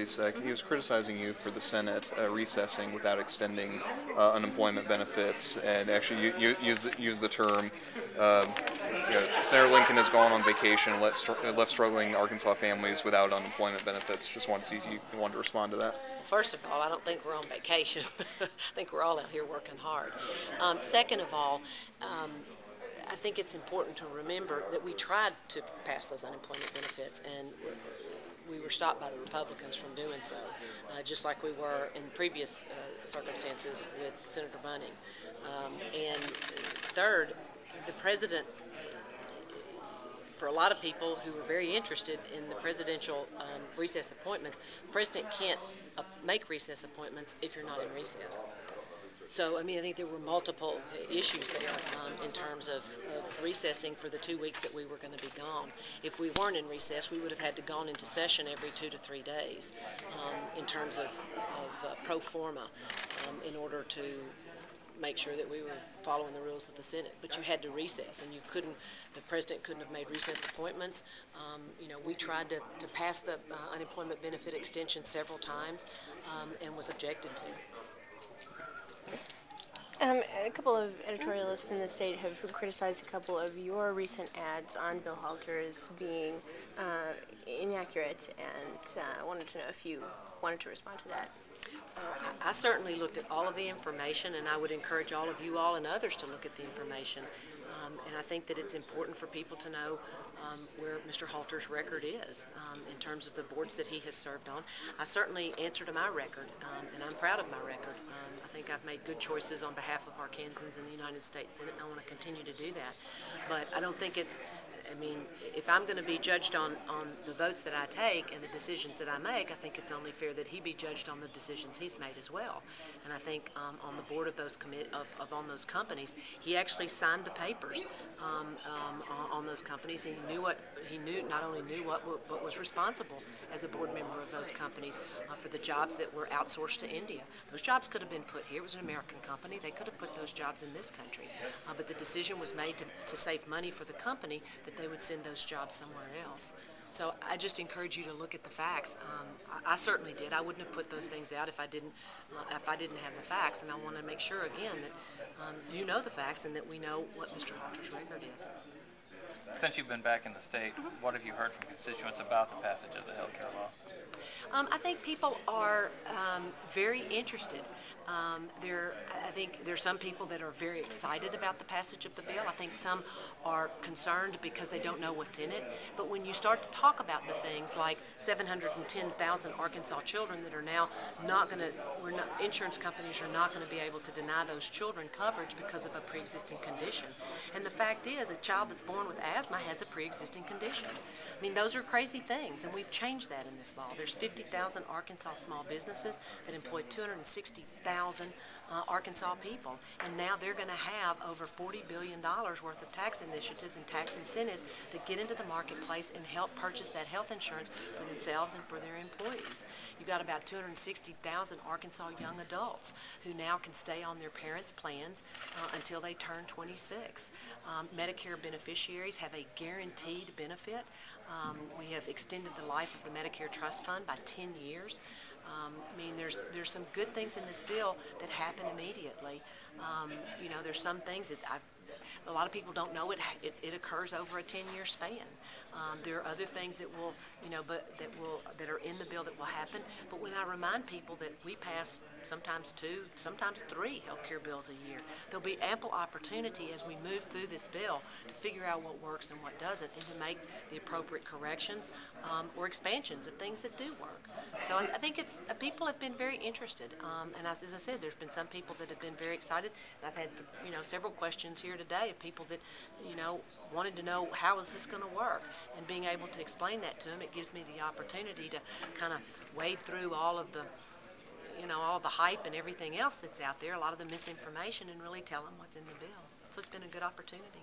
He was criticizing you for the Senate recessing without extending unemployment benefits, and actually use the term. Uh, Senator Lincoln has gone on vacation, and left struggling Arkansas families without unemployment benefits. Just wanted to see if you wanted to respond to that. First of all, I don't think we're on vacation. I think we're all out here working hard. Second of all, I think it's important to remember that we tried to pass those unemployment benefits, and we were stopped by the Republicans from doing so, just like we were in previous circumstances with Senator Bunning. And third, the president, for a lot of people who were very interested in the presidential recess appointments, the president can't make recess appointments if you're not in recess. So, I think there were multiple issues there in terms of recessing for the 2 weeks that we were going to be gone. If we weren't in recess, we would have had to gone into session every 2 to 3 days in terms of pro forma in order to make sure that we were following the rules of the Senate. But you had to recess, and the president couldn't have made recess appointments. We tried to pass the unemployment benefit extension several times and was objected to. A couple of editorialists in the state have criticized a couple of your recent ads on Bill Halter as being inaccurate, and wanted to know if you wanted to respond to that. I certainly looked at all of the information, and I would encourage all of you all and others to look at the information. And I think that it's important for people to know where Mr. Halter's record is in terms of the boards that he has served on. I certainly answer to my record, and I'm proud of my record. I think I've made good choices on behalf of Arkansans in the United States Senate, and I want to continue to do that. But I don't think if I'm going to be judged on the votes that I take and the decisions that I make, I think it's only fair that he be judged on the decisions he's made as well. And I think on the board of those on those companies, he actually signed the papers on those companies. He not only knew what was responsible as a board member of those companies for the jobs that were outsourced to India. Those jobs could have been put here. It was an American company. They could have put those jobs in this country. But the decision was made to save money for the company that they would send those jobs somewhere else. So I just encourage you to look at the facts. I certainly did. I wouldn't have put those things out if I didn't have the facts. And I want to make sure again that you know the facts and that we know what Mr. Halter's record is. Since you've been back in the state, what have you heard from constituents about the passage of the health care law? I think people are very interested. I think there's some people that are very excited about the passage of the bill. I think some are concerned because they don't know what's in it. But when you start to talk about the things like 710,000 Arkansas children that are now insurance companies are not going to be able to deny those children coverage because of a pre-existing condition. And the fact is, a child that's born with asthma has a pre-existing condition. Those are crazy things, and we've changed that in this law. There's 50,000 Arkansas small businesses that employ 260,000 Arkansas people, and now they're going to have over $40 billion worth of tax initiatives and tax incentives to get into the marketplace and help purchase that health insurance for themselves and for their employees. You've got about 260,000 Arkansas young adults who now can stay on their parents' plans until they turn 26. Medicare beneficiaries have a guaranteed benefit. We have extended the life of the Medicare Trust Fund by 10 years. There's some good things in this bill that happen immediately. There's some things that a lot of people don't know it occurs over a 10-year span. There are other things that that are in the bill that will happen. But when I remind people that we pass sometimes 2, sometimes 3 health care bills a year, there'll be ample opportunity as we move through this bill to figure out what works and what doesn't, and to make the appropriate corrections or expansions of things that do work. So I think people have been very interested, and as I said, there's been some people that have been very excited. And I've had several questions here today of people that wanted to know how is this going to work, and being able to explain that to them, it gives me the opportunity to kind of wade through all of the hype and everything else that's out there, a lot of the misinformation, and really tell them what's in the bill. So it's been a good opportunity.